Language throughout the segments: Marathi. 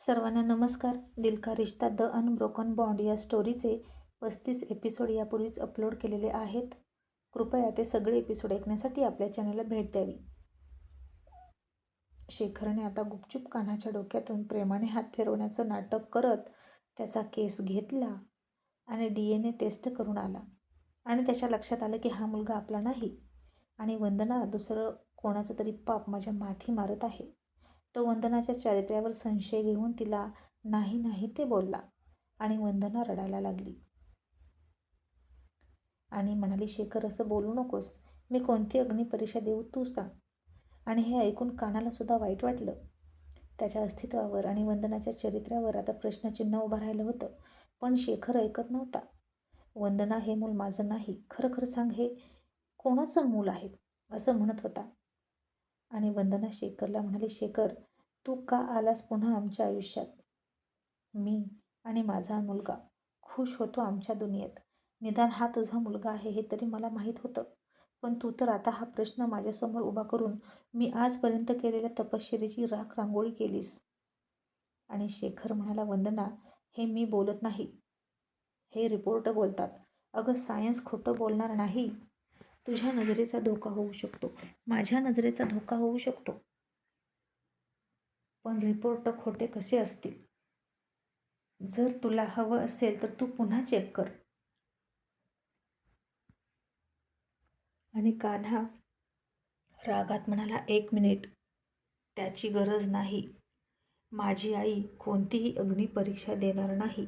सर्वांना नमस्कार. दिल का रिश्ता द अनब्रोकन बॉन्ड या स्टोरीचे 35 एपिसोड यापूर्वीच अपलोड केलेले आहेत. कृपया ते सगळे एपिसोड ऐकण्यासाठी आपल्या चॅनलला भेट द्यावी. शेखरने आता गुपचूप कान्हाच्या डोक्यातून प्रेमाने हात फिरवण्याचं नाटक करत त्याचा केस घेतला आणि DNA टेस्ट करून आला. आणि त्याच्या लक्षात आलं की हा मुलगा आपला नाही आणि वंदना दुसरं कोणाचं तरी पाप माझ्या माथी मारत आहे. तो वंदनाच्या चारित्र्यावर संशय घेऊन तिला नाही नाही ते बोलला आणि वंदना रडायला लागली आणि म्हणाली, शेखर असं बोलू नकोस. मी कोणती अग्निपरीक्षा देऊ तू सांग. आणि हे ऐकून कानाला सुद्धा वाईट वाटलं. त्याच्या अस्तित्वावर आणि वंदनाच्या चरित्र्यावर आता प्रश्नचिन्ह उभं राहिलं होतं. पण शेखर ऐकत नव्हता. वंदना, हे मूल माझं नाही. खरं खरं सांग, हे कोणाचं मूल आहे असं म्हणत होता. आणि वंदना शेखरला म्हणाली, शेखर तू का आलास पुन्हा आमच्या आयुष्यात? मी आणि माझा मुलगा खुश होतो आमच्या दुनियेत. निदान हा तुझा मुलगा आहे हे तरी मला माहीत होतं. पण तू तर आता हा प्रश्न माझ्यासमोर उभा करून मी आजपर्यंत केलेल्या तपश्चर्येची राख रांगोळी केलीस. आणि शेखर म्हणाला, वंदना, हे मी बोलत नाही, हे रिपोर्ट बोलतात. अगं, सायन्स खोटं बोलणार नाही. तुझ्या नजरेचा धोका होऊ शकतो, माझ्या नजरेचा धोका होऊ शकतो, पण रिपोर्ट खोटे कसे असतील? जर तुला हवं असेल तर तू पुन्हा चेक कर. आणि कान्हा रागात म्हणाला, 1 मिनिट, त्याची गरज नाही. माझी आई कोणतीही अग्निपरीक्षा देणार नाही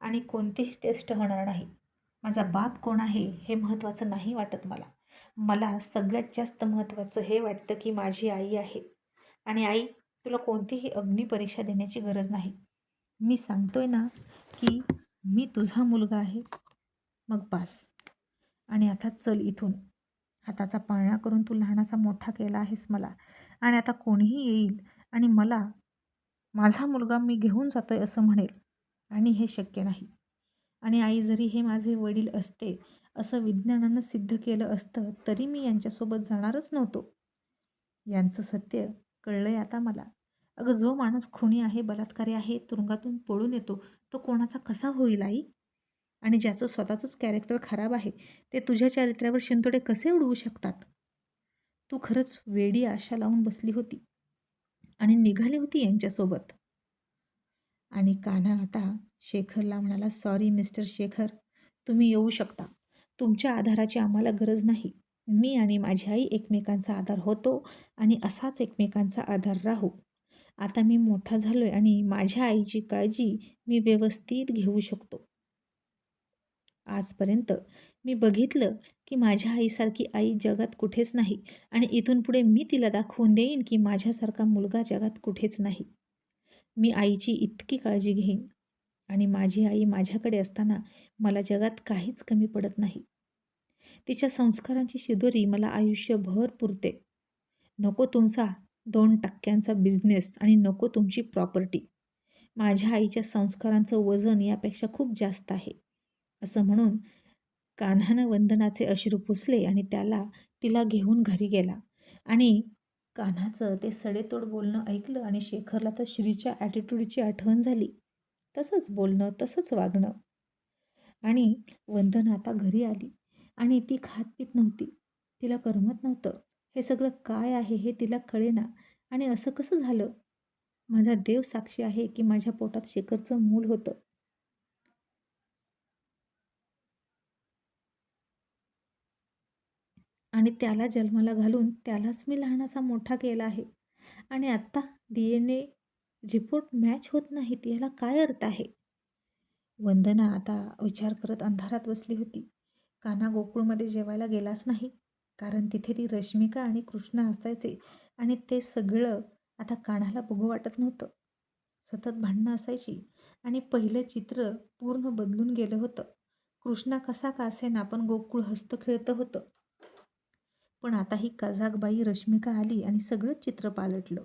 आणि कोणतीही टेस्ट होणार नाही. माझा बाप कोण आहे हे महत्त्वाचं नाही वाटत मला. मला सगळ्यात जास्त महत्त्वाचं हे वाटतं की माझी आई आहे. आणि आई, तुला कोणतीही अग्निपरीक्षा देण्याची गरज नाही. मी सांगतोय ना की मी तुझा मुलगा आहे. मग बास. आणि आता चल इथून. हाताचा पाळणा करून तू लहानाचा मोठा केला आहेस मला. आणि आता कोणीही येईल आणि मला माझा मुलगा मी घेऊन जातोय असं म्हणेल, आणि हे शक्य नाही. आणि आई, जरी हे माझे वडील असते, असं विज्ञानानं सिद्ध केलं असतं, तरी मी यांच्यासोबत जाणारच नव्हतो. यांचं सत्य कळलंय आता मला. अगं, जो माणूस खुनी आहे, बलात्कारी आहे, तुरुंगातून पळून येतो, तो कोणाचा कसा होईल आई? आणि ज्याचं स्वतःचंच कॅरेक्टर खराब आहे, ते तुझ्या चारित्र्यावर शिंतोडे कसे उडवू शकतात? तू खरंच वेडी आशा लावून बसली होती आणि निघाली होती यांच्यासोबत. आणि कान्हा आता शेखरला म्हणाला, सॉरी मिस्टर शेखर, तुम्ही येऊ शकता. तुमच्या आधाराची आम्हाला गरज नाही. मी आणि माझी आई एकमेकांचा आधार होतो आणि असाच एकमेकांचा आधार राहू. आता मी मोठा झालोय आणि माझ्या आईची काळजी मी व्यवस्थित घेऊ शकतो. आजपर्यंत मी बघितलं की माझ्या आईसारखी आई जगात कुठेच नाही आणि इथून पुढे मी तिला दाखवून देईन की माझ्यासारखा मुलगा जगात कुठेच नाही. मी आईची इतकी काळजी घेईन आणि माझी आई माझ्याकडे असताना मला जगात काहीच कमी पडत नाही. तिच्या संस्कारांची शिदोरी मला आयुष्यभर पुरते. नको तुमचा 2% बिझनेस आणि नको तुमची प्रॉपर्टी. माझ्या आईच्या संस्कारांचं वजन यापेक्षा खूप जास्त आहे. असं म्हणून कान्हानं वंदनाचे अश्रू पुसले आणि तिला घेऊन घरी गेला. आणि कान्हाचं ते सडेतोड बोलणं ऐकलं आणि शेखरला तर श्रीच्या ॲटिट्यूडची आठवण झाली. तसंच बोलणं, तसंच वागणं. आणि वंदना आता घरी आली आणि ती खात पीत नव्हती. तिला करमत नव्हतं. हे सगळं काय आहे हे तिला कळेना. आणि असं कसं झालं? माझा देव साक्षी आहे की माझ्या पोटात शेखरचं मूल होतं. आणि त्याला जन्माला घालून त्यालाच मी लहानाचा मोठा केला आहे. आणि आत्ता DNA रिपोर्ट मॅच होत नाहीत. याला काय अर्थ आहे? वंदना आता विचार करत अंधारात बसली होती. कान्हा गोकुळमध्ये जेवायला गेलाच नाही, कारण तिथे ती रश्मिका आणि कृष्णा असायचे आणि ते सगळं आता कान्हाला बघू वाटत नव्हतं. सतत भांडणं असायची आणि पहिलं चित्र पूर्ण बदलून गेलं होतं. कृष्णा कसा का असेना पण गोकुळ हसतं खेळतं होतं. पण आता ही कजाकबाई रश्मिका आली आणि सगळंच चित्र पालटलं.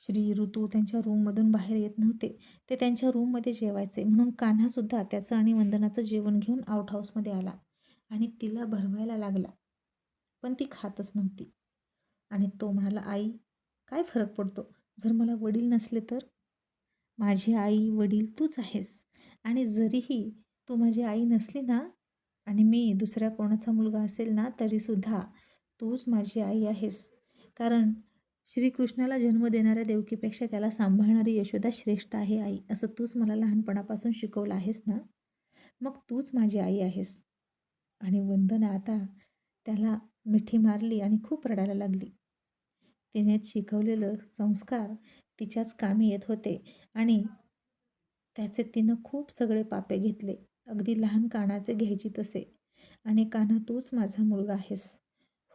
श्री, ऋतू त्यांच्या रूममधून बाहेर येत नव्हते. ते त्यांच्या रूममध्ये जेवायचे म्हणून कान्हासुद्धा त्याचं आणि वंदनाचं जेवण घेऊन आउट हाऊसमध्ये आला आणि तिला भरवायला लागला. पण ती खातच नव्हती. आणि तो म्हणाला, आई, काय फरक पडतो जर मला वडील नसले तर? माझी आई वडील तूच आहेस. आणि जरीही तू माझी आई नसली ना आणि मी दुसऱ्या कोणाचा मुलगा असेल ना तरीसुद्धा तूच माझी आई आहेस. कारण श्रीकृष्णाला जन्म देणाऱ्या देवकीपेक्षा त्याला सांभाळणारी यशोदा श्रेष्ठ आहे आई, असं तूच मला लहानपणापासून शिकवलं आहेस ना. मग तूच माझी आई आहेस. आणि वंदना आता त्याला मिठी मारली आणि खूप रडायला लागली. तिने शिकवलेलं संस्कार तिच्याच कामी येत होते आणि त्याचे तिनं खूप सगळे पापे घेतले. अगदी लहान कानाचे घ्यायची तसे. आणि कान्हा तूच माझा मुलगा आहेस.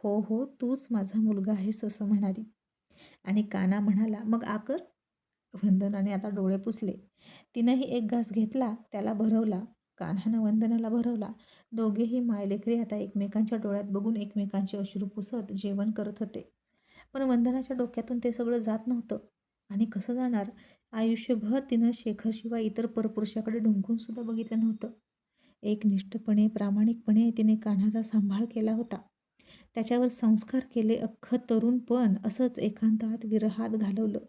हो हो तूच माझा मुलगा आहेस असं म्हणाली. आणि कान्हा म्हणाला मग आकर. वंदनाने आता डोळे पुसले. तिनंही एक घास घेतला, त्याला भरवला. कान्हानं वंदनाला भरवला. दोघेही मायलेकरी आता एकमेकांच्या डोळ्यात बघून एकमेकांचे अश्रू पुसत जेवण करत होते. पण वंदनाच्या डोक्यातून ते सगळं जात नव्हतं. आणि कसं जाणार? आयुष्यभर तिनं शेखरशिवाय इतर परपुरुषाकडे ढुंकूनसुद्धा बघितलं नव्हतं. एकनिष्ठपणे प्रामाणिकपणे तिने कान्हाचा सांभाळ केला होता. त्याच्यावर संस्कार केले. अख्खं तरुणपण असंच एकांतात विरहात घालवलं.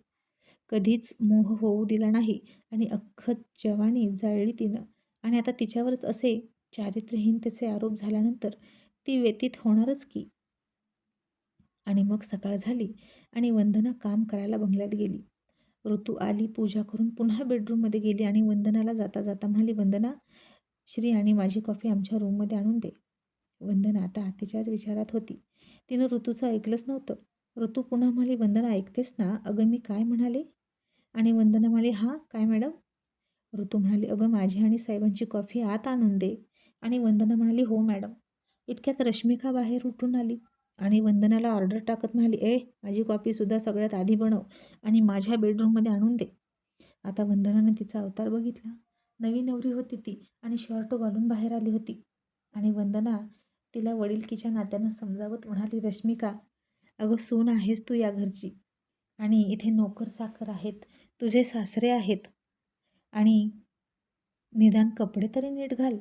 कधीच मोह होऊ दिला नाही आणि अख्खं जवानी जाळली तिनं. आणि आता तिच्यावरच असे चारित्र्यहीनतेचे आरोप झाल्यानंतर ती व्यतीत होणारच की. आणि मग सकाळ झाली आणि वंदना काम करायला बंगल्यात गेली. ऋतू आली, पूजा करून पुन्हा बेडरूममध्ये गेली आणि वंदनाला जाता जाता म्हणाली, वंदना, श्री आणि माझी कॉफी आमच्या रूममध्ये आणून दे. वंदना आता तिच्याच विचारात होती. तिनं ऋतूचं ऐकलंच नव्हतं. ऋतू पुन्हा म्हणाली, वंदना ऐकतेस ना? अगं मी काय म्हणाले? आणि वंदना म्हणाली, हां काय मॅडम? ऋतू म्हणाली, अगं माझी आणि साहेबांची कॉफी आत आणून दे. आणि वंदना म्हणाली, हो मॅडम. इतक्यात रश्मिका बाहेर उठून आली आणि वंदनाला ऑर्डर टाकत म्हणाली, माझी कॉफीसुद्धा सगळ्यात आधी बनव आणि माझ्या बेडरूममध्ये आणून दे. आता वंदनाने तिचा अवतार बघितला. नवी नवरी होती ती आणि शर्ट घालून बाहेर आली होती. आणि वंदना तिला वडिलकीच्या नात्यानं समजावत म्हणाली, रश्मिका, अगं सून आहेस तू या घरची आणि इथे नोकर चाकर आहेत, तुझे सासरे आहेत आणि निदान कपडे तरी नीट घाल.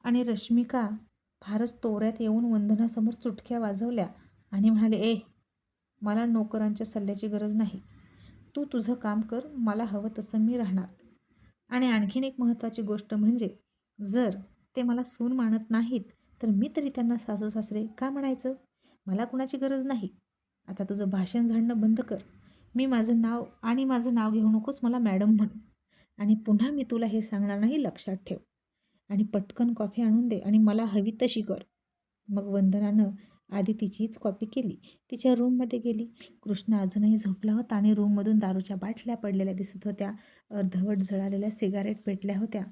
आणि रश्मिका फारच तोऱ्यात येऊन वंदनासमोर चुटक्या वाजवल्या आणि म्हणाले, मला नोकरांच्या सल्ल्याची गरज नाही. तू तुझं काम कर, मला हवं तसं मी राहणार. आणि आणखीन एक महत्त्वाची गोष्ट म्हणजे जर ते मला सून मानत नाहीत तर मी तरी त्यांना सासू सासरे का म्हणायचं? मला कुणाची गरज नाही. आता तुझं भाषण झाडणं बंद कर. माझं नाव घेऊ नकोस, मला मॅडम म्हण. आणि पुन्हा मी तुला हे सांगणार नाही, लक्षात ठेव. आणि पटकन कॉफी आणून दे आणि मला हवी तशी कर. मग वंदनानं आधी तिचीच कॉपी केली. तिच्या रूममध्ये गेली. कृष्ण अजूनही झोपला होता आणि रूममधून दारूच्या बाटल्या पडलेल्या दिसत होत्या. अर्धवट जळालेल्या सिगारेट पेटल्या होत्या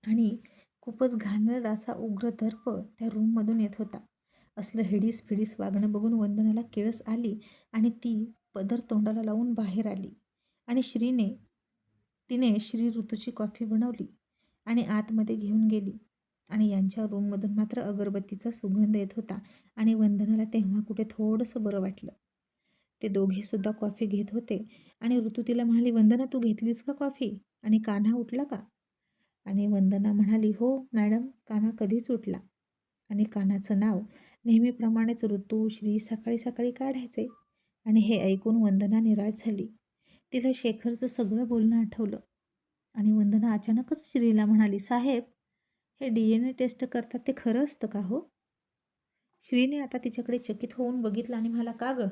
आणि खूपच घाणेरडा असा उग्र दर्प त्या रूममधून येत होता. असलं हिडीस फिडीस वागणं बघून वंदनाला किळस आली आणि ती पदर तोंडाला लावून बाहेर आली. आणि तिने श्री ऋतूची कॉफी बनवली आणि आतमध्ये घेऊन गेली. आणि यांच्या रूममधून मात्र अगरबत्तीचा सुगंध येत होता आणि वंदनाला तेव्हा कुठे थोडंसं बरं वाटलं. ते दोघेसुद्धा कॉफी घेत होते आणि ऋतू तिला म्हणाली, वंदना तू घेतलीस का कॉफी? आणि कान्हा उठला का? आणि वंदना म्हणाली, हो मॅडम, कान्हा कधीच उठला. आणि कान्हाचं नाव नेहमीप्रमाणेच ऋतू श्री सकाळी सकाळी काढायचे. आणि हे ऐकून वंदना निराश झाली. तिला शेखरचं सगळं बोलणं आठवलं. आणि वंदना अचानकच श्रीला म्हणाली, साहेब, हे DNA टेस्ट करतात ते खरं असतं का हो? श्रीने आता तिच्याकडे चकित होऊन बघितलं आणि म्हणाला, का गं,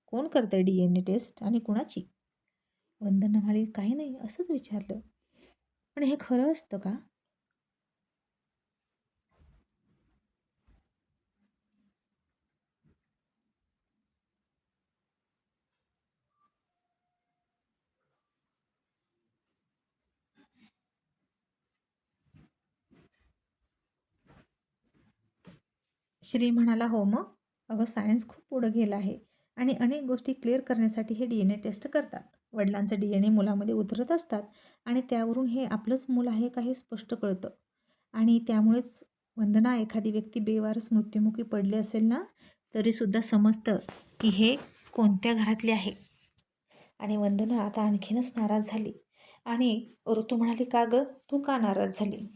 कोण करतंय DNA टेस्ट आणि कुणाची? वंदना म्हणाली, काही नाही, असंच विचारलं. पण हे खरं असतं का? श्री म्हणाला, हो मग. अगं सायन्स खूप पुढं गेलं आहे आणि अनेक गोष्टी क्लिअर करण्यासाठी हे DNA टेस्ट करतात. वडिलांचं DNA मुलामध्ये उतरत असतात आणि त्यावरून हे आपलंच मूल आहे का हे स्पष्ट कळतं. आणि त्यामुळेच वंदना, एखादी व्यक्ती बेवारस मृत्युमुखी पडली असेल ना तरीसुद्धा समजतं की हे कोणत्या घरातले आहे. आणि वंदना आता आणखीनच नाराज झाली. आणि ऋतू म्हणाली, का गं, तू का नाराज झाली?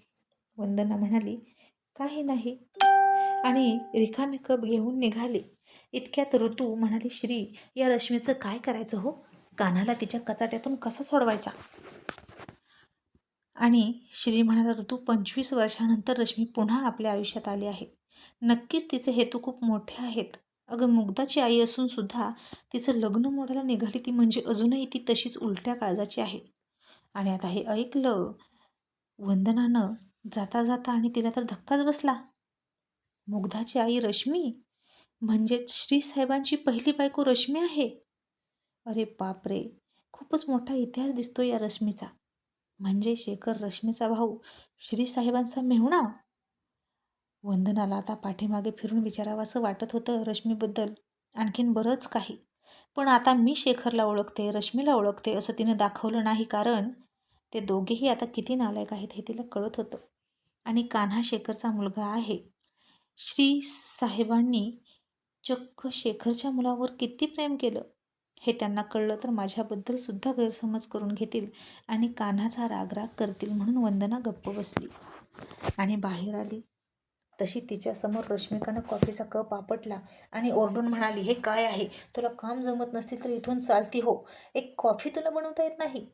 वंदना म्हणाली, काही नाही, आणि रिकामे कप घेऊन निघाली. इतक्यात ऋतू म्हणाली, श्री, या रश्मीचं काय करायचं हो? कान्हाला तिच्या कचाट्यातून कसा सोडवायचा? आणि श्री म्हणाला, ऋतू, 25 वर्षानंतर रश्मी पुन्हा आपल्या आयुष्यात आली आहे. नक्कीच तिचे हेतू खूप मोठे आहेत. अगं, मुग्धाची आई असून सुद्धा तिचं लग्न मोडायला निघाली ती, म्हणजे अजूनही ती तशीच उलट्या काळजाची आहे. आणि आता हे ऐकलं वंदनानं जाता जाता, आणि तिला तर धक्काच बसला. मुग्धाची आई रश्मी, म्हणजेच श्रीसाहेबांची पहिली बायको रश्मी आहे. अरे बापरे, खूपच मोठा इतिहास दिसतो या रश्मीचा. म्हणजे शेखर रश्मीचा भाऊ, श्रीसाहेबांचा मेहुणा. वंदनाला आता पाठीमागे फिरून विचारावंसं वाटत होतं रश्मीबद्दल आणखीन बरंच काही. पण आता मी शेखरला ओळखते, रश्मीला ओळखते असं तिनं दाखवलं नाही, कारण ते दोघेही आता किती नालायक आहेत हे तिला कळत होतं. आणि कान्हा शेखरचा मुलगा आहे. श्री साहेबांनी चक्क शेखरच्या मुलावर किती प्रेम केलं हे त्यांना कळलं तर माझ्याबद्दल सुद्धा गैरसमज करून घेतील आणि कान्हाचा रागराग करतील, म्हणून वंदना गप्प बसली आणि बाहेर आली. तशी तिच्यासमोर रश्मिकानं कॉफीचा कप आपटला आणि ओरडून म्हणाली, हे काय आहे? तुला काम जमत नसते तर इथून चालती हो. एक कॉफी तुला बनवता येत नाही?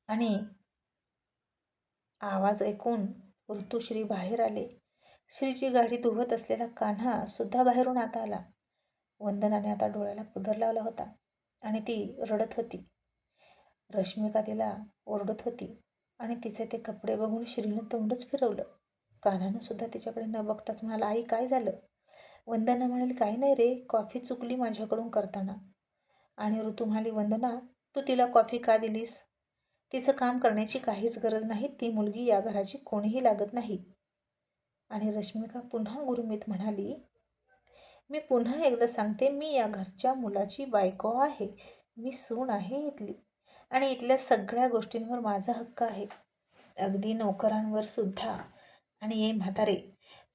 आणि आवाज ऐकून ऋतुश्री बाहेर आले. श्रीची गाडी धुवत असलेला कान्हा सुद्धा बाहेरून आता आला. वंदनाने आता डोळ्याला पदर लावला होता आणि ती रडत होती. रश्मिका तिला ओरडत होती आणि तिचे ते कपडे बघून श्रीनं तोंडच फिरवलं. कान्हानं सुद्धा तिच्याकडे न बघताच म्हणाला, आई काय झालं? वंदना म्हणाली, काही नाही रे, कॉफी चुकली माझ्याकडून करताना. आणि ऋतू म्हणाली, वंदना, तू तिला कॉफी का दिलीस? तिचं काम करण्याची काहीच गरज नाही. ती मुलगी या घराची कोणीही लागत नाही. आणि रश्मिका पुन्हा गुरमीत म्हणाली, मी पुन्हा एकदा सांगते, मी या घरच्या मुलाची बायको आहे. मी सून आहे इथली आणि इथल्या सगळ्या गोष्टींवर माझा हक्क आहे, अगदी नोकरांवर सुद्धा. आणि ये म्हातारे,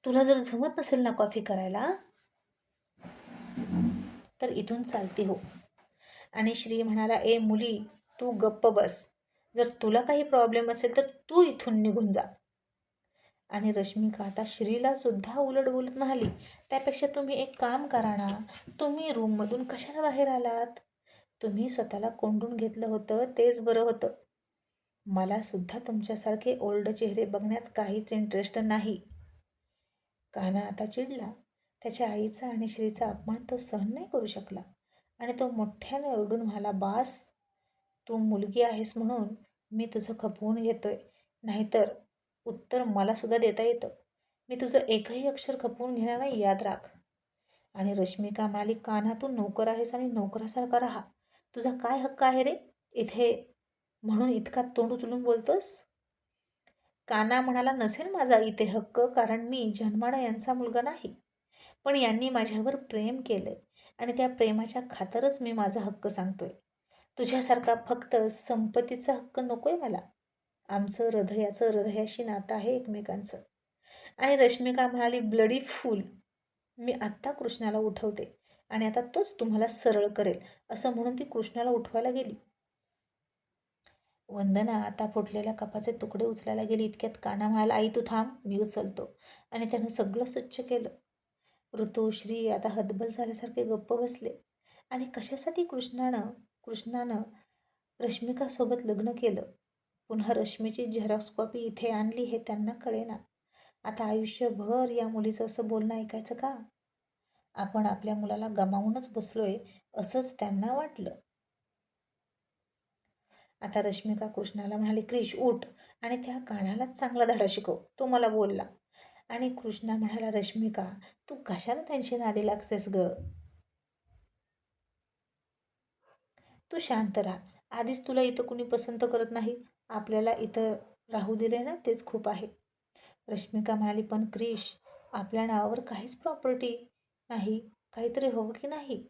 तुला जर जमत नसेल ना कॉफी करायला तर इथून चालती हो. आणि श्री म्हणाला, ए मुली, तू गप्प बस. जर तुला काही प्रॉब्लेम असेल तर तू इथून निघून जा. आणि रश्मिका आता श्रीला सुद्धा उलट बोलत म्हणाली, त्यापेक्षा तुम्ही एक काम करा ना, तुम्ही रूममधून कशाला बाहेर आलात? तुम्ही स्वतःला कोंडून घेतलं होतं तेच बरं होतं. मला सुद्धा तुमच्यासारखे ओल्ड चेहरे बघण्यात काहीच इंटरेस्ट नाही. कान्हा आता चिडला. त्याच्या आईचा आणि श्रीचा अपमान तो सहन नाही करू शकला आणि तो मोठ्याने ओरडून म्हणाला, बास, तू मुलगी आहेस म्हणून मी तुझं खपवून घेतोय, नाहीतर उत्तर मला सुद्धा देता येतं. मी तुझं एकही अक्षर खपवून घेणार नाही, याद राख. आणि रश्मिका म्हणाली, कान्हा, तू नोकर आहेस आणि नोकरासारखा राहा. तुझा काय हक्क आहे रे इथे म्हणून इतका तोंड उचलून बोलतोस? कान्हा म्हणाला, नसेल माझा इथे हक्क, कारण मी जन्मानं यांचा मुलगा नाही. पण यांनी माझ्यावर प्रेम केलंय आणि त्या प्रेमाच्या खातरच मी माझा हक्क सांगतोय. तुझ्यासारखा फक्त संपत्तीचा हक्क नकोय मला. आमचं हृदयाचं हृदयाशी नातं आहे एकमेकांचं. आणि रश्मिका म्हणाली, ब्लडी फूल, मी आत्ता कृष्णाला उठवते आणि आता तोच तुम्हाला सरळ करेल, असं म्हणून ती कृष्णाला उठवायला गेली. वंदना आता फुटलेल्या कपाचे तुकडे उचलायला गेली. इतक्यात कान्हा म्हणाला, आई तू थांब, मी उचलतो. आणि त्यानं सगळं स्वच्छ केलं. ऋतू, श्री आता हतबल झाल्यासारखे गप्प बसले. आणि कशासाठी कृष्णानं रश्मिकासोबत लग्न केलं, पुन्हा रश्मीची झेरॉक्स कॉपी इथे आणली हे त्यांना कळेना. आता आयुष्यभर या मुलीचं असं बोलणं ऐकायचं का? आपण आपल्या मुलाला गमावूनच बसलोय असंच त्यांना वाटलं. आता रश्मिका कृष्णाला म्हणाली, क्रिश उठ आणि त्या कान्हालाच चांगला धडा शिकव, तो मला बोलला. आणि कृष्णा म्हणाला, रश्मिका, तू कशाला त्यांची नादी लागतेस ग? तू शांत राहा. आधीच तुला इथं कुणी पसंत करत नाही. आपल्याला इथं राहू दिले ना तेच खूप आहे. रश्मिका म्हणाली, पण क्रिश, आपल्या नावावर काहीच प्रॉपर्टी नाही. काहीतरी हवं की नाही?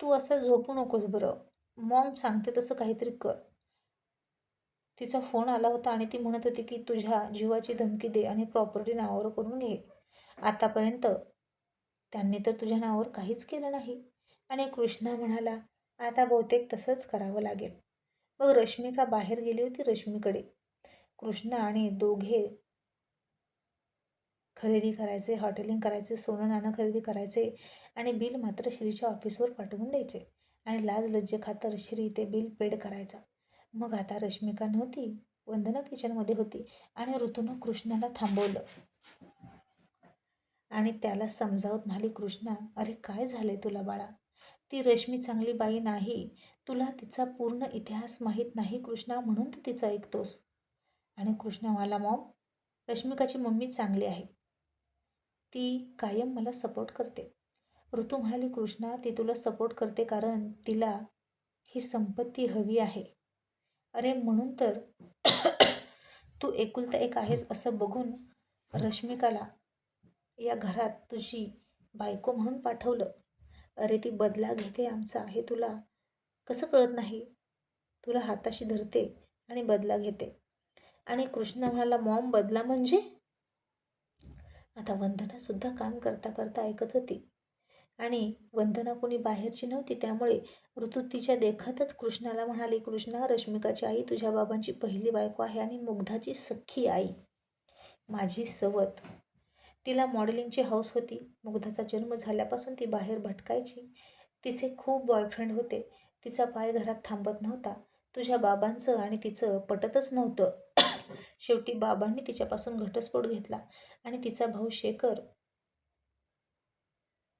तू असं झोपू नकोस बरं. मॉम सांगते तसं काहीतरी कर. तिचा फोन आला होता आणि ती म्हणत होती की तुझ्या जीवाची धमकी दे आणि प्रॉपर्टी नावावर करून घे. आतापर्यंत त्यांनी तर तुझ्या नावावर काहीच केलं नाही. आणि कृष्णा म्हणाला, आता बहुतेक तसंच करावं लागेल. मग रश्मिका बाहेर गेली होती रश्मीकडे. कृष्णा आणि दोघे खरेदी करायचे, हॉटेलिंग करायचे, सोनं नाणं खरेदी करायचे आणि बिल मात्र श्रीच्या ऑफिसवर पाठवून द्यायचे आणि लाज लज्जे खातर श्री ते बिल पेड करायचा. मग आता रश्मिका नव्हती, वंदना किचनमध्ये होती आणि ऋतूनं कृष्णाला थांबवलं आणि त्याला समजावत म्हणाली, कृष्णा, अरे काय झालंय तुला बाळा? ती रश्मी चांगली बाई नाही. तुला तिचा पूर्ण इतिहास माहीत नाही कृष्णा, म्हणून तू तिचं ऐकतोस. आणि कृष्णा म्हणाला, मॉम, रश्मिकाची मम्मी चांगली आहे. ती कायम मला सपोर्ट करते. ऋतू म्हणाली, कृष्णा, ती तुला सपोर्ट करते कारण तिला ही संपत्ती हवी आहे. अरे म्हणून तर तू एकुलता एक आहेस असं बघून रश्मिकाला या घरात तुझी बायको म्हणून पाठवलं. अरे ती बदला घेते आमचा, हे तुला कसं कळत नाही? तुला हाताशी धरते आणि बदला घेते. आणि कृष्णा म्हणाला, मॉम, बदला म्हणजे? आता वंदना सुद्धा काम करता करता ऐकत होती आणि वंदना कोणी बाहेरची नव्हती, त्यामुळे ऋतू तिच्या देखतच कृष्णाला म्हणाली, कृष्णा, रश्मिकाची आई तुझ्या बाबांची पहिली बायको आहे आणि मुग्धाची सख्खी आई, माझी सवत. तिला मॉडेलिंगची हौस होती. मुग्धाचा जन्म झाल्यापासून ती बाहेर भटकायची. तिचे खूप बॉयफ्रेंड होते. तिचा पाय घरात थांबत नव्हता. तुझ्या बाबांचं आणि तिचं पटतच नव्हतं. शेवटी बाबांनी तिच्यापासून घटस्फोट घेतला आणि तिचा भाऊ शेखर,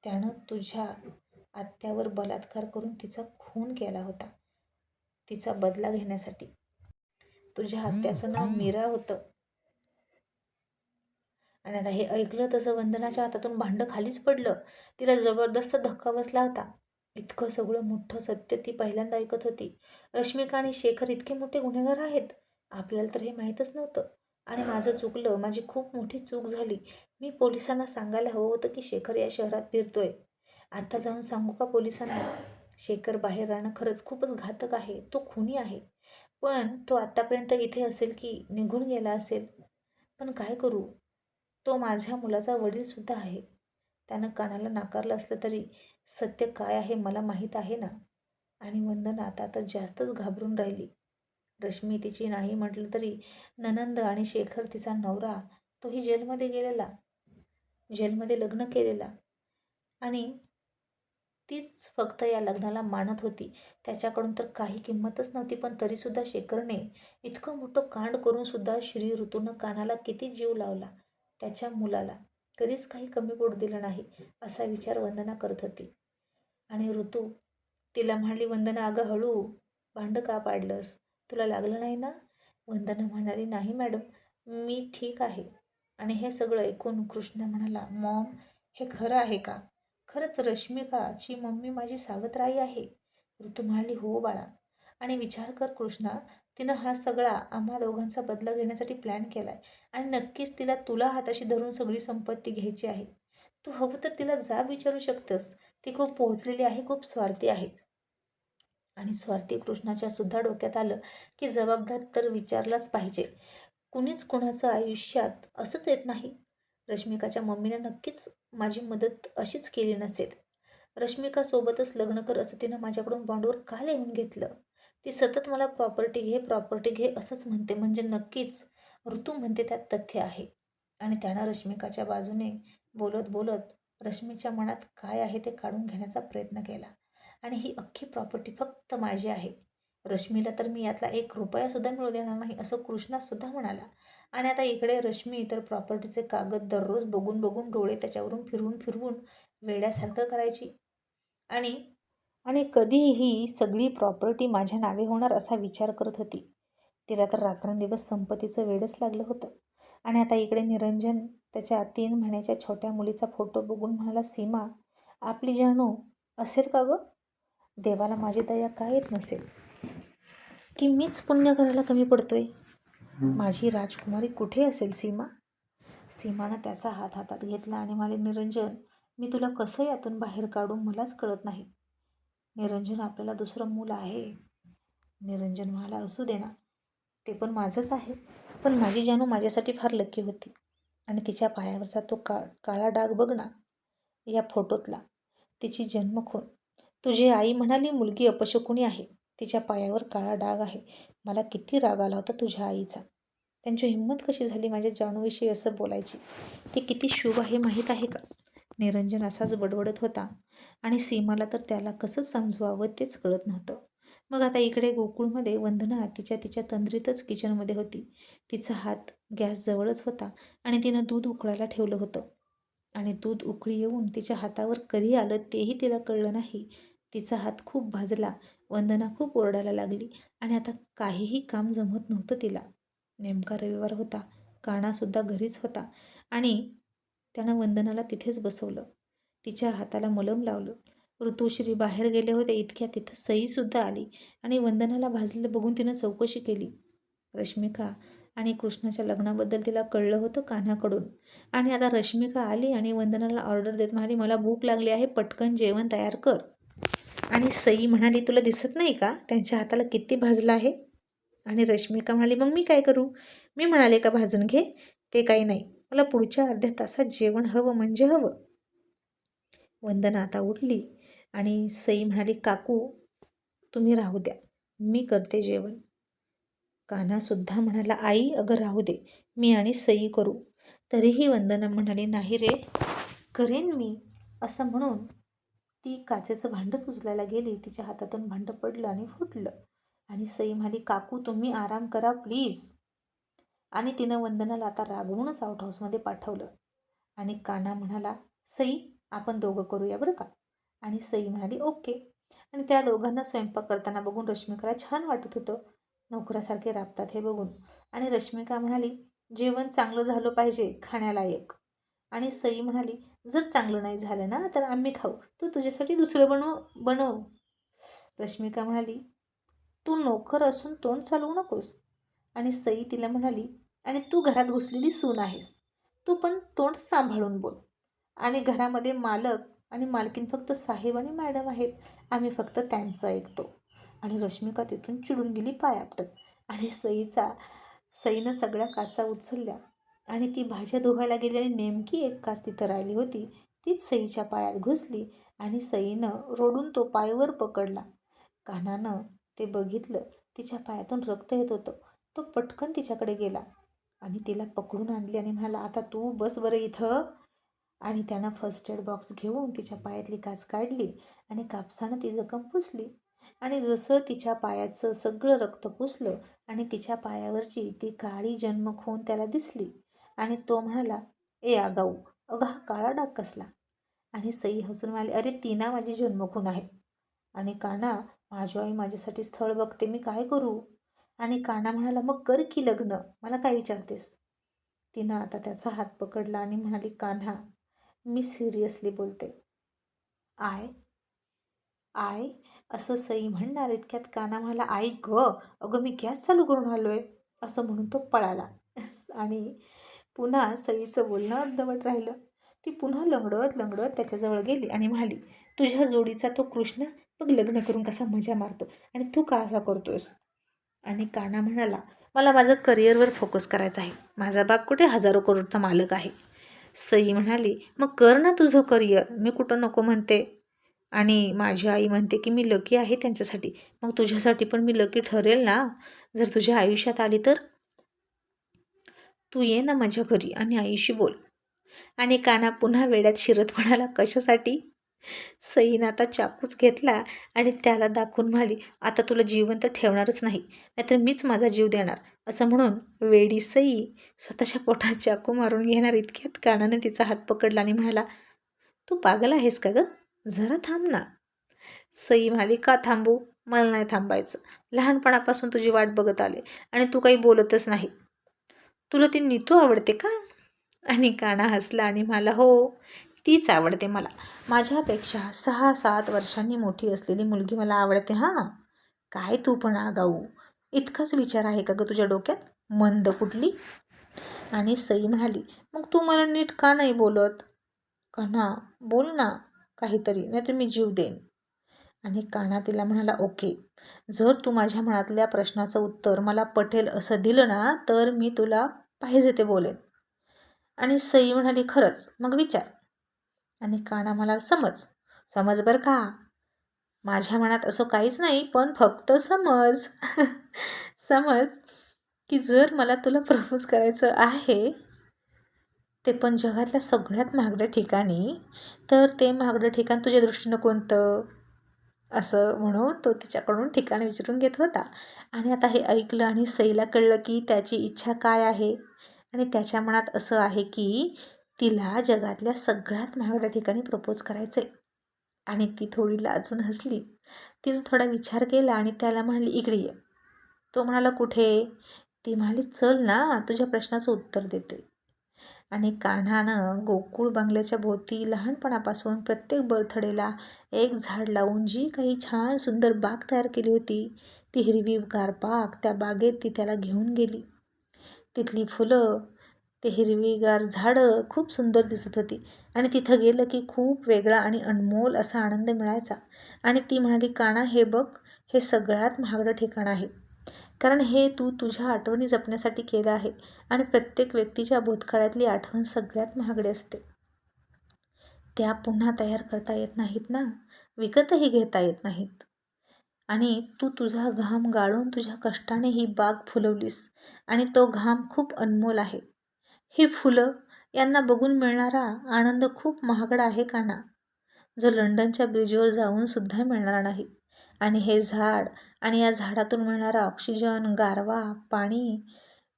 त्यानं तुझ्या आत्यावर बलात्कार करून तिचा खून केला होता, तिचा बदला घेण्यासाठी. तुझ्या आत्याचं नाव मीरा होतं. आणि आता हे ऐकलं तसं वंदनाच्या हातातून भांडं खालीच पडलं. तिला जबरदस्त धक्का बसला होता. इतकं सगळं मोठं सत्य ती पहिल्यांदा ऐकत होती. रश्मिका आणि शेखर इतके मोठे गुन्हेगार आहेत, आपल्याला तर हे माहीतच नव्हतं. आणि माझं चुकलं, माझी खूप मोठी चूक झाली. मी पोलिसांना सांगायला हवं होतं की शेखर या शहरात फिरतोय. आता जाऊन सांगू का पोलिसांना? शेखर बाहेर राहणं खरंच खूपच घातक आहे. तो खुनी आहे. पण तो आत्तापर्यंत इथे असेल की निघून गेला असेल. पण काय करू? तो माझ्या मुलाचा वडीलसुद्धा आहे. त्यानं कानाला नाकारलं असलं तरी सत्य काय आहे मला माहीत आहे ना. आणि वंदना आता तर जास्तच घाबरून राहिली. रश्मी तिची नाही म्हटलं तरी ननंद आणि शेखर तिचा नवरा, तोही जेलमध्ये गेलेला, जेलमध्ये लग्न केलेला आणि तीच फक्त या लग्नाला मानत होती. त्याच्याकडून तर काही किंमतच नव्हती. पण तरीसुद्धा शेखरने इतकं मोठं कांड करूनसुद्धा श्री ऋतूनं कानाला किती जीव लावला. त्याच्या मुलाला कधीच काही कमी पडू दिलं नाही, असा विचार वंदना करत होती. आणि ऋतू तिला म्हणाली, वंदना, अगं हळू, भांडं का पाडलंस? तुला लागलं नाही ना? वंदना म्हणाली, नाही मॅडम, मी ठीक आहे. आणि हे सगळं ऐकून कृष्णा म्हणाला, मॉम, हे खरं आहे का? खरंच रश्मिकाची मम्मी माझी सावत्र आई आहे? ऋतू म्हणाली, हो बाळा. आणि विचार कर कृष्णा, तिनं हा सगळा आम्हा दोघांचा बदला घेण्यासाठी प्लॅन केलाय आणि नक्कीच तिला तुला हाताशी धरून सगळी संपत्ती घ्यायची आहे. तू हवं तर तिला जाब विचारू शकतस. ती खूप पोहोचलेली आहे, खूप स्वार्थी आहे. आणि स्वार्थी कृष्णाच्या सुद्धा डोक्यात आलं की जबाबदार तर विचारलाच पाहिजे. कुणीच कुणाचं आयुष्यात असंच येत नाही. रश्मिकाच्या मम्मीनं नक्कीच माझी मदत अशीच केली नसेल. रश्मिकासोबतच लग्न कर असं तिनं माझ्याकडून बॉन्डवर का लिहून घेतलं? ती सतत मला प्रॉपर्टी घे, प्रॉपर्टी घे असंच म्हणते, म्हणजे नक्कीच ऋतू म्हणते त्यात तथ्य आहे. आणि त्यानं रश्मिकाच्या बाजूने बोलत बोलत रश्मीच्या मनात काय आहे ते काढून घेण्याचा प्रयत्न केला. आणि ही अख्खी प्रॉपर्टी फक्त माझी आहे. रश्मीला तर मी यातला ₹1 मिळू देणार नाही, असं कृष्णासुद्धा म्हणाला. आणि आता इकडे रश्मी तर प्रॉपर्टीचे कागद दररोज बघून बघून डोळे त्याच्यावरून फिरवून फिरवून वेड्यासारखं करायची. आणि आणि कधी ही सगळी प्रॉपर्टी माझ्या नावे होणार असा विचार करत होती. तिला तर रात्रंदिवस संपत्तीचं वेडच लागलं होतं. आणि आता इकडे निरंजन त्याच्या 3 महिन्याच्या छोट्या मुलीचा फोटो बघून म्हणाला, सीमा, आपली जानू असेल का गं? देवाला माझी दया का येत नसेल की मीच पुण्य करायला कमी पडतोय? माझी राजकुमारी कुठे असेल सीमा? सीमानं त्याचा हात हातात घेतला आणि म्हणाले, निरंजन, मी तुला कसं यातून बाहेर काढू मलाच कळत नाही. निरंजन, आपल्याला दुसरं मूल आहे. निरंजन म्हणाला, असू दे ना, ते पण माझंच आहे. पण माझी जानू माझ्यासाठी फार लकी होती. आणि तिच्या पायावरचा तो काळा डाग बघ ना, या फोटोतला, तिची जन्मखून. तुझी आई म्हणाली मुलगी अपशकुनी आहे, तिच्या पायावर काळा डाग आहे. मला किती राग आला होता तुझ्या आईचा. त्यांची हिंमत कशी झाली माझ्या जानूविषयी असं बोलायची? ते किती शुभ आहे माहीत आहे का? निरंजन असाच बडबडत होता आणि सीमाला तर त्याला कसं समजवावं तेच कळत नव्हतं. मग आता इकडे गोकुळमध्ये वंदना तिच्या तिच्या तंद्रीतच किचनमध्ये होती. तिचा हात गॅसजवळच होता आणि तिनं दूध उकळायला ठेवलं होतं. आणि दूध उकळी येऊन तिच्या हातावर कधी आलं तेही तिला कळलं नाही. तिचा हात खूप भाजला. वंदना खूप ओरडायला लागली आणि आता काहीही काम जमत नव्हतं तिला. नेमका रविवार होता. कानासुद्धा घरीच होता आणि त्यानं वंदनाला तिथेच बसवलं. तिच्या हाताला मलम लावलं. ऋतुश्री बाहेर गेले होते इतक्यात तिथं सईसुद्धा आली आणि वंदनाला भाजलेलं बघून तिनं चौकशी केली. रश्मिका आणि कृष्णाच्या लग्नाबद्दल तिला कळलं होतं कान्हाकडून. आणि आता रश्मिका आली आणि वंदनाला ऑर्डर देत म्हणाली, मला भूक लागली आहे, पटकन जेवण तयार कर. आणि सई म्हणाली, तुला दिसत नाही का त्यांच्या हाताला किती भाजलं आहे? आणि रश्मिका म्हणाली, मग मी काय करू? मी म्हणाले का भाजून घे? ते काही नाही, मला पुढच्या अर्ध्या तासात जेवण हवं म्हणजे हवं. वंदना आता उठली आणि सई म्हणाली, काकू तुम्ही राहू द्या, मी करते जेवण. कान्हासुद्धा म्हणाला, आई अगं राहू दे, मी आणि सई करू. तरीही वंदना म्हणाली, नाही रे, करेन मी. असं म्हणून ती काचेचं भांडंच उचलायला गेली. तिच्या हातातून भांडं पडलं आणि फुटलं. आणि सई म्हणाली, काकू तुम्ही आराम करा प्लीज. आणि तिनं वंदनाला आता रागवूनच आउट हाऊसमध्ये पाठवलं. आणि कान्हा म्हणाला, सई आपण दोघं करूया बरं का. आणि सई म्हणाली, ओके. आणि त्या दोघांना स्वयंपाक करताना बघून रश्मिकाला छान वाटत होतं. नोकरासारखे राबतात हे बघून. आणि रश्मिका म्हणाली, जेवण चांगलं झालं पाहिजे, खाण्यालायक. आणि सई म्हणाली, जर चांगलं नाही झालं ना तर आम्ही खाऊ, तू तुझ्यासाठी दुसरं बनव. रश्मिका म्हणाली, तू नोकर असून तोंड चालवू नकोस. आणि सई तिला म्हणाली, आणि तू घरात घुसलेली सून आहेस, तू पण तोंड सांभाळून बोल. आणि घरामध्ये मालक आणि मालकीन फक्त साहेब आणि मॅडम आहेत, आम्ही फक्त त्यांचं ऐकतो. आणि रश्मिका तिथून चिडून गेली पाय आपटत. आणि सईनं सगळ्या काचा उचलल्या आणि ती भाज्या धुवायला गेली आणि नेमकी एक काच तिथं राहिली होती, तीच सईच्या पायात घुसली आणि सईनं रोडून तो पायवर पकडला. कान्हानं ते बघितलं, तिच्या पायातून रक्त येत होतं. तो पटकन तिच्याकडे गेला आणि तिला पकडून आणली आणि म्हणाला, आता तू बस बरं इथं. आणि त्यानं फर्स्ट एड बॉक्स घेऊन तिच्या पायातली काच काढली आणि कापसानं ती जखम पुसली. आणि जसं तिच्या पायाचं सगळं रक्त पुसलं आणि तिच्या पायावरची ती काळी जन्मखून त्याला दिसली. आणि तो म्हणाला, ए आगाऊ, अगं हा काळा डाग कसला? आणि सई हसून म्हणाली, अरे ती ना माझी जन्मखून आहे. आणि कान्हा, माझी आई माझ्यासाठी स्थळ बघते, मी काय करू? आणि कान्हा म्हणाला, मग कर की लग्न, मला काय विचारतेस? तिनं आता त्याचा हात पकडला आणि म्हणाली, कान्हा मी सिरियसली बोलते. आय आय असं सई म्हणणार इतक्यात कान्हा म्हणाला, आई ग, अगं मी गॅस चालू करून आलोय. असं म्हणून तो पळाला. आणि पुन्हा सईचं बोलणं अर्धवट राहिलं. ती पुन्हा लंगडत लंगडत त्याच्याजवळ गेली आणि म्हणाली, तुझ्या जोडीचा तो कृष्ण बघ लग्न करून कसा मजा मारतो आणि तू का असा करतोयस? आणि कान्हा म्हणाला, मला माझं करिअरवर फोकस करायचा आहे, माझा बाप कुठे हजारो करोडचा मालक आहे. सई म्हणाली, मग कर ना तुझं करिअर, मी कुठं नको म्हणते. आणि माझी आई म्हणते की मी लकी आहे त्यांच्यासाठी, मग तुझ्यासाठी पण मी लकी ठरेल ना जर तुझ्या आयुष्यात आली तर. तू ये ना माझ्या घरी आणि आईशी बोल. आणि कान्हा पुन्हा वेड्यात शिरत म्हणाला, कशासाठी? सईनं आता चाकूच घेतला आणि त्याला दाखवून म्हणाली, आता तुला जिवंत ठेवणारच नाही, नाहीतर मीच माझा जीव देणार. असं म्हणून वेडी सई स्वतःच्या पोटात चाकू मारून घेणार इतक्यात कानाने तिचा हात पकडला आणि म्हणाला, तू पागल आहेस का गं? जरा थांब ना. सई म्हणाली, का थांबू? मला नाही थांबायचं. लहानपणापासून तुझी वाट बघत आले आणि तू काही बोलतच नाही. तुला ती नीतू आवडते का? आणि कान्हा हसला आणि म्हणाला, हो तीच आवडते मला. माझ्यापेक्षा 6-7 वर्षांनी मोठी असलेली मुलगी मला आवडते. हां, काय तू पण आगाऊ, इतकाच विचार आहे का गं तुझ्या डोक्यात, मंद कुठली? आणि सई म्हणाली, मग तू मला नीट का नाही बोलत? कान्हा बोल ना काहीतरी, नाहीतर मी जीव देईन. आणि कान्हा तिला म्हणाला, ओके, जर तू माझ्या मनातल्या प्रश्नाचं उत्तर मला पटेल असं दिलं ना तर मी तुला पाहिजे ते बोलेन. आणि सई म्हणाली, खरंच, मग विचार. आणि कान्हा म्हणाला, समज समज बरं का, माझ्या मनात असं काहीच नाही, पण फक्त समज. समज की जर मला तुला प्रपोज करायचं आहे, ते पण जगातल्या सगळ्यात महागड्या ठिकाणी, तर ते महागडं ठिकाण तुझ्या दृष्टीनं कोणतं? असं म्हणून तो तिच्याकडून ठिकाण विचारून घेत होता. आणि आता हे ऐकलं आणि सईला कळलं की त्याची इच्छा काय आहे. आणि त्याच्या मनात असं आहे की तिला जगातल्या सगळ्यात महागड्या ठिकाणी प्रपोज करायचं आहे. आणि ती थोडी लाजून हसली. तिनं थोडा विचार केला आणि त्याला म्हणाली, इकडे ये. तो म्हणाला, कुठे? ती म्हणाली, चल ना, तुझ्या प्रश्नाचं उत्तर देते. आणि कान्हानं गोकुळ बंगल्याच्या भोवती लहानपणापासून प्रत्येक बर्थडेला एक झाड लावून जी काही छान सुंदर बाग तयार केली होती, ती हिरवीगार बाग, त्या बागेत ती त्याला घेऊन गेली. तिथली फुलं, ते हिरवीगार झाडं खूप सुंदर दिसत होती. आणि तिथं गेलं की खूप वेगळा आणि अनमोल असा आनंद मिळायचा. आणि ती म्हणाली, कान्हा, हे बघ, हे सगळ्यात महागडं ठिकाण आहे. कारण हे तू तुझ्या आठवणी जपण्यासाठी केलं आहे. आणि प्रत्येक व्यक्तीच्या भूतकाळातली आठवण सगळ्यात महागडी असते. त्या पुन्हा तयार करता येत नाहीत ना, विकतही घेता येत नाहीत. आणि तू तुझा घाम गाळून तुझ्या कष्टाने ही बाग फुलवलीस. आणि तो घाम खूप अनमोल आहे. ही फुलं यांना बघून मिळणारा आनंद खूप महागडा आहे कान्हा, जो लंडनच्या ब्रिजवर जाऊन सुद्धा मिळणार नाही. आणि हे झाड आणि या झाडातून मिळणारा ऑक्सिजन, गारवा, पाणी,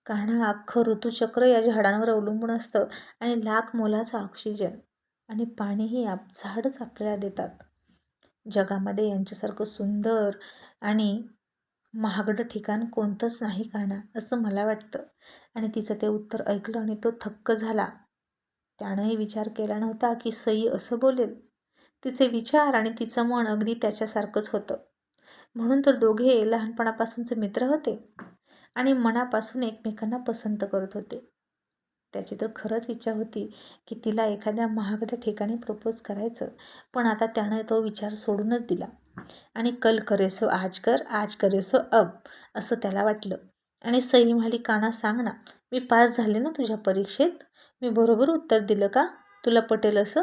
कान्हा, अख्खं ऋतुचक्र या झाडांवर अवलंबून असतं. आणि लाख मोलाचा ऑक्सिजन आणि पाणीही झाडच आपल्याला देतात. जगामध्ये यांच्यासारखं सुंदर आणि महागडं ठिकाण कोणतंच नाही कान्हा, असं मला वाटतं. आणि तिचं ते उत्तर ऐकलं आणि तो थक्क झाला. त्यानंही विचार केला नव्हता की सई असं बोलेल. तिचे विचार आणि तिचं मन अगदी त्याच्यासारखंच होतं. म्हणून तर दोघे लहानपणापासूनचे मित्र होते आणि मनापासून एकमेकांना पसंत करत होते. त्याची तर खरंच इच्छा होती की तिला एखाद्या महागड्या ठिकाणी प्रपोज करायचं. पण आता त्यानं तो विचार सोडूनच दिला. आणि कल करे सो आज कर, आज करे सो अब, असं त्याला वाटलं. आणि सई म्हणाली, कान्हा, सांग ना, मी पास झाले ना तुझ्या परीक्षेत? मी बरोबर उत्तर दिलं का? तुला पटेल असं?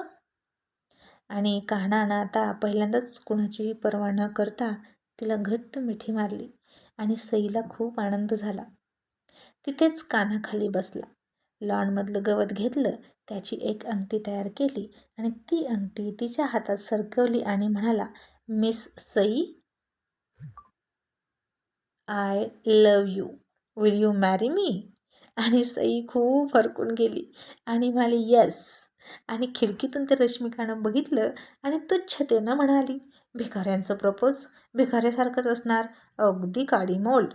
आणि कान्हानं आता पहिल्यांदाच कुणाचीही पर्वा न करता तिला घट्ट मिठी मारली. आणि सईला खूप आनंद झाला. तिथेच कान्हा खाली बसला. लॉनमधलं गवत घेतलं, त्याची एक अंगठी तयार केली आणि ती अंगठी तिच्या हातात सरकवली आणि म्हणाला, miss Sai, I love you. Will you marry me? आणि सई खूप हरकून गेली आणि म्हणाली, येस. आणि खिडकीतून ते रश्मिकानं बघितलं आणि तुच्छतेनं म्हणाली, भिकाऱ्यांचं प्रपोज भिकाऱ्यासारखंच असणार, अगदी काडीमोल.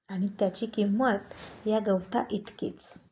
आणि त्याची किंमत या गवता इतकीच.